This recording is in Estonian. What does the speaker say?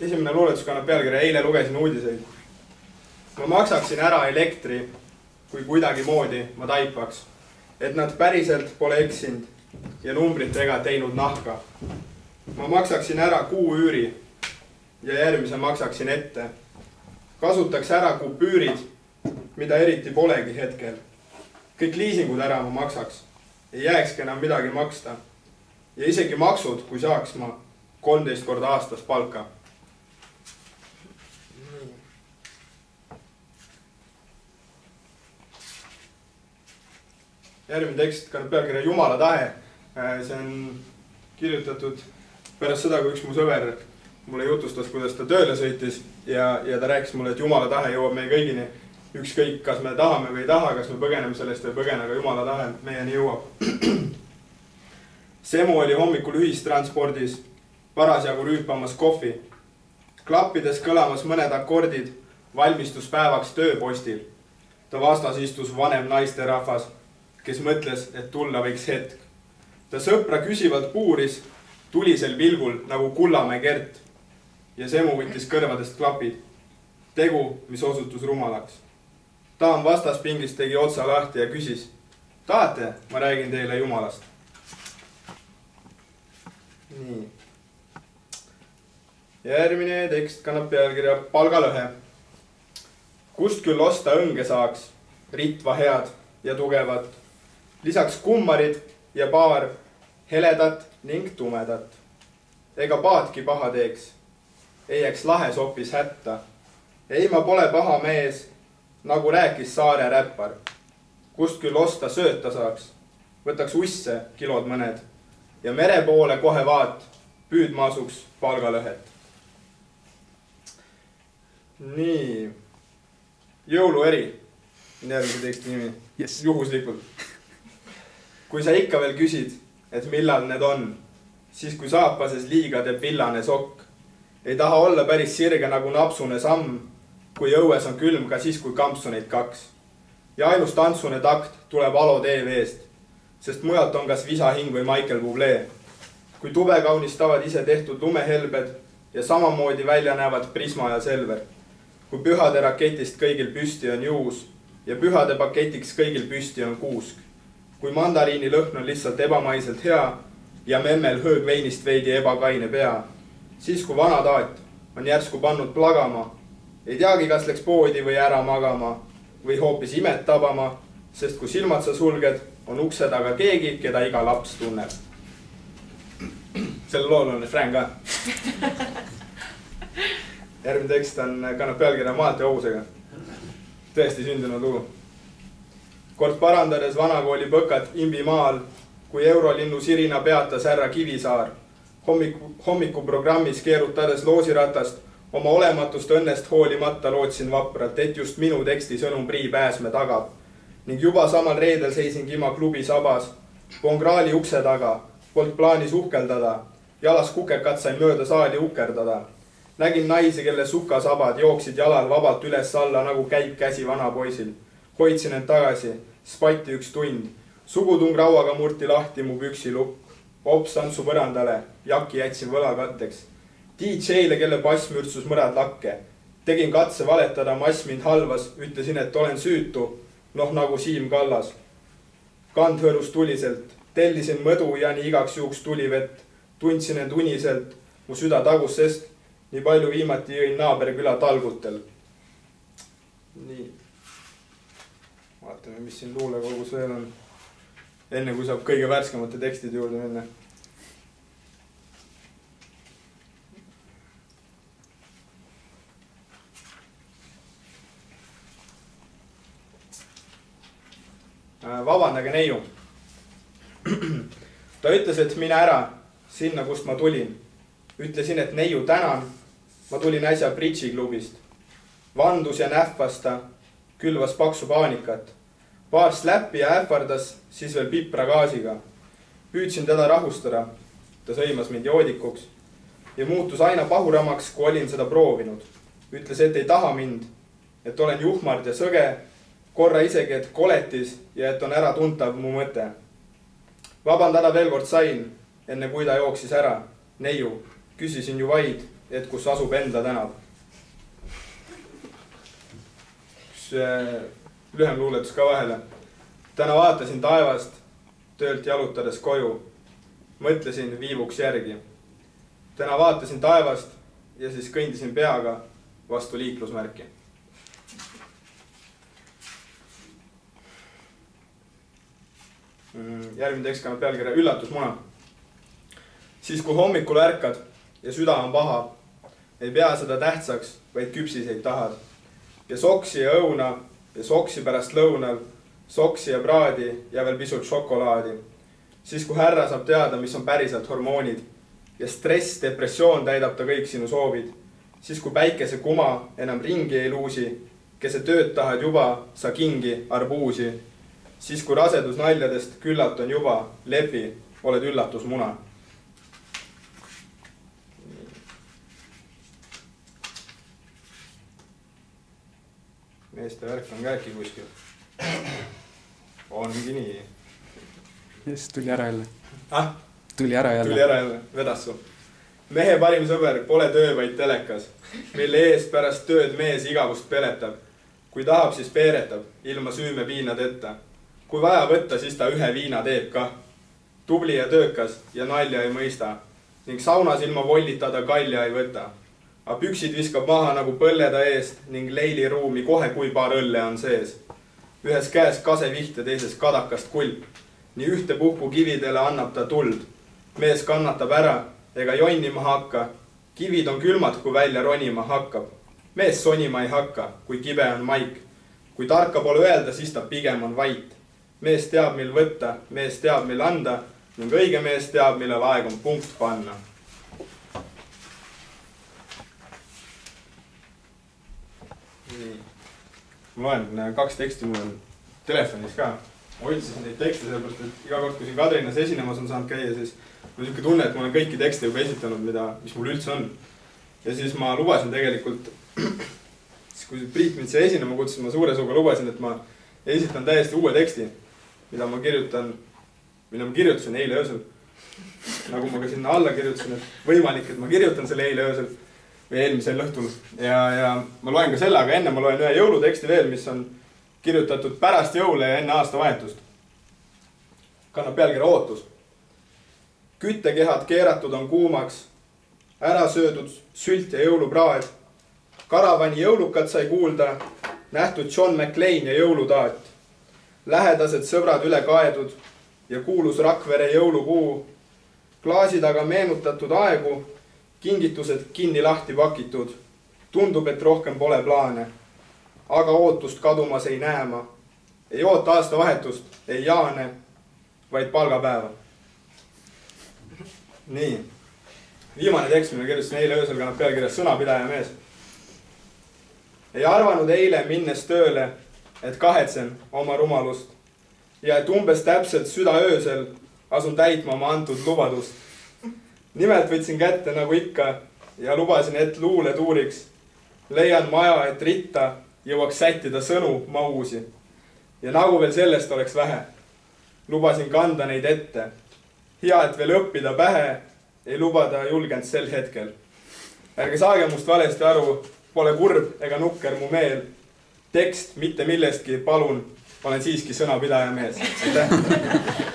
Esimene luuletus kannab pealkirja Eile lugesin uudiseid. Ma maksaksin ära elektri, kui kuidagi moodi ma taipaks, et nad päriselt pole eksinud ja numbritega teinud nahka. Ma maksaksin ära kuu üüri ja järgmise maksaksin ette. Kasutaks ära kupüürid, mida eriti polegi hetkel. Kõik liisingud ära ma maksaks. Ei jääkski enam midagi maksta. Ja isegi maksud, kui saaks ma 13 korda aastas palka. Järgmine tekst kannab pealkirja Jumala tahe. See on kirjutatud pärast seda, kui üks mu sõber mulle jutustas, kuidas ta tööle sõitis ja ta rääkis mulle, et Jumala tahe jõuab meie kõigini. Ükskõik, kas me tahame või ei taha, kas me põgeneme sellest või põgene, aga Jumala tahe meieni jõuab. Semu oli hommikul ühistranspordis parasjagu rüüpamas kohvi. Klappides kõlamas mõned akordid valmistus päevaks tööpostil. Ta vastas istus vanem naisterahvas, kes mõtles, et tulla võiks hetk. Ta sõpra küsivalt puuris tulisel pilgul nagu Kullamäe Gert ja Semu võttis kõrvadest klapid. Tegu, mis osutus rumalaks. Taam vastaspingist tegi otsa lahti ja küsis, tahate, ma räägin teile Jumalast. Nii. Järgmine tekst kannab pealkirja Palgalõhe. Kust küll osta õnge saaks, ritva head ja tugevat. Lisaks kummarid ja paar heledat ning tumedat. Ega paatki paha teeks. Ei jääks lahes hoopis hätta. Ei, ma pole paha mees, nagu rääkis Saare räppar. Kust küll osta sööta saaks. Võtaks usse kilod mõned. Ja mere poole kohe vaat, püüdma asuks palgalõhet. Nii. Jõulueri. Järgmise teksti nimi. Yes. Juhuslikult. Kui sa ikka veel küsid, et millal need on, siis kui saapases liiga teeb villane sokk. Ei taha olla päris sirge nagu napsune samm, kui õues on külm ka siis, kui kampsu neid kaks. Ja ainus tantsune takt tuleb Alo TV-st, sest mujalt on kas Visahing või Michael Bublé. Kui tube kaunistavad ise tehtud lumehelbed ja samamoodi välja näevad Prisma ja Selver. Kui pühade raketist kõigil püsti on juus ja pühade paketiks kõigil püsti on kuusk. Kui mandariini lõhn on lihtsalt ebamaiselt hea ja memmel hõõgveinist veidi ebakaine pea. Siis kui vana taat on järsku pannud plagama, ei teagi, kas läks poodi või ära magama või hoopis imet tabama, sest kui silmad sa sulged, on ukse taga keegi, keda iga laps tunneb. Selle lool on refrään ka. Järgmine tekst kannab pealkirja Maalt ja hobusega. Tõesti sündinud lugu. Kord parandades vanakooli põkat Imbimaal, kui eurolinnu sirina peatas härra Kivisaar. Hommikuprogrammis keerutades loosiratast oma olematust õnnest hoolimata lootsin vapralt, et just minu teksti sõnum prii pääsme tagab. Ning juba samal reedel seisin Kima klubi sabas, Pongraali ukse taga, polnud plaanis uhkeldada, jalas kukekad sain mööda saali ukerdada. Nägin naisi, kelle sukasabad jooksid jalal vabalt üles alla nagu käib käsi vana poisil. Hoidsin end tagasi, spatti üks tund. Sugutung rauaga murti lahti mu püksilukk. Ops antsu põrandale, jaki jätsin võlakatteks. DJ-le, kelle bass mürtsus mõrad lakke. Tegin katse valetada, mass mind halvas, ütlesin, et olen süütu, nagu Siim Kallas. Kand hõõrus tuliselt, tellisin mõdu ja nii igaks juhuks tuli vett. Tundsin end uniselt, mu süda tagus, sest nii palju viimati jõin naaberküla talgutel. Nii. Vaatame, mis siin luulekogus veel on. Enne kui saab kõige värskemate tekstide juurde minna. Vabandage neiu. Ta ütles, et mine ära sinna, kust ma tulin. Ütlesin, et neiu tänan. Ma tulin äsja Bridži klubist. Vandus ja nähvas ta, külvas paksu paanikat. Paar släppi ja ähvardas, siis veel pipra gaasiga. Püüdsin teda rahustada. Ta sõimas mind joodikuks ja muutus aina pahuramaks, kui olin seda proovinud. Ütles, et ei taha mind, et olen juhmard ja sõge, korra isegi, et koletis ja et on ära tuntav mu mõte. Vabandada veel kord sain, enne kui ta jooksis ära. Neiu, küsisin ju vaid, et kus asub enda tänav. Üks lühem luuletus ka vahele. Täna vaatasin taevast, töölt jalutades koju. Mõtlesin viivuks järgi. Täna vaatasin taevast ja siis kõndisin peaga vastu liiklusmärki. Järgmine tekst kannab pealkirja Üllatusmuna. Siis kui hommikul ärkad ja süda on paha, ei pea seda tähtsaks, vaid küpsiseid tahad. Ja soksi ja õuna ja soksi pärast lõunal, soksi ja praadi ja veel pisut šokolaadi. Siis kui härra saab teada, mis on päriselt hormoonid ja stress, depressioon täidab ta kõik sinu soovid. Siis kui päikese kuma enam ringi ei luusi, kese tööd tahad juba, sa kingi arbuusi. Siis kui rasedus naljadest küllalt on juba, lepi, oled üllatusmuna. Meeste värk on ka äkki kuskil. Ongi nii. Just, tuli ära jälle. Tuli ära jälle, vedas su. Mehe parim sõber pole töö, vaid telekas, mille ees pärast tööd mees igavust peletab. Kui tahab, siis peeretab, ilma süüme piinadeta. Kui vaja võtta, siis ta ühe viina teeb ka. Tubli ja töökas ja nalja ei mõista ning saunas ilma vollita ta kalja ei võta. A püksid viskab maha nagu põlleda eest ning leili ruumi kohe, kui paar õlle on sees. Ühes käes kaseviht ja teises kadakast kulp. Nii ühte puhku kividele annab ta tuld. Mees kannatab ära ega jonnima hakka. Kivid on külmad, kui välja ronima hakkab. Mees sonima ei hakka, kui kibe on maik. Kui tarka pole öelda, siis ta pigem on vait. Mees teab, mil võtta, mees teab, mil anda ning õige mees teab, millal aeg on punkt panna. Nii. Ma loen 2 teksti, mul on telefonis ka. Otsisin neid tekste sellepärast, et iga kord, kui siin Kadrinas esinemas on saanud käia, siis mul on niisugune tunne, et ma olen kõiki tekste juba esitanud, mis mul üldse on. Ja siis ma lubasin tegelikult, kui Priit mind siia esinema kutsus, ma suure suuga lubasin, et ma esitan täiesti uue teksti, mida ma kirjutasin eile öösel. Nagu ma ka sinna alla kirjutasin, et võimalik, et ma kirjutan selle eile öösel või eelmisel õhtul. Ja ma loen ka selle, aga enne ma loen ühe jõuluteksti veel, mis on kirjutatud pärast jõule ja enne aastavahetust. Kannab pealkirja Ootus. Küttekehad keeratud on kuumaks, ära söödud sült ja jõulupraad. Karavani jõulukat sai kuulda, nähtud John McLean ja jõulutaat. Lähedased sõbrad üle kaedud ja kuulus Rakvere jõulukuu. Klaasid aga meenutatud aegu, kingitused kinni lahti pakitud. Tundub, et rohkem pole plaane, aga ootust kadumas ei näe ma. Ei oota aastavahetust, ei jaane, vaid palgapäeva. Nii. Viimane tekst, mille kirjutasin eile öösel, kannab pealkirja Sõnapidaja mees. Ei arvanud eile minnes tööle, et kahetsen oma rumalust ja et umbes täpselt süda öösel asun täitma oma antud lubadust. Nimelt võtsin kätte nagu ikka ja lubasin, et luule tuuriks. Leian maja, et ritta jõuaks sättida sõnu ma uusi. Ja nagu veel sellest oleks vähe. Lubasin kanda neid ette. Hea, et veel õppida pähe, ei lubada julgenud sel hetkel. Ärge saage must valesti aru, pole kurb ega nukker mu meel. Tekst mitte millestki, palun, olen siiski sõnapidaja mees. Aitäh!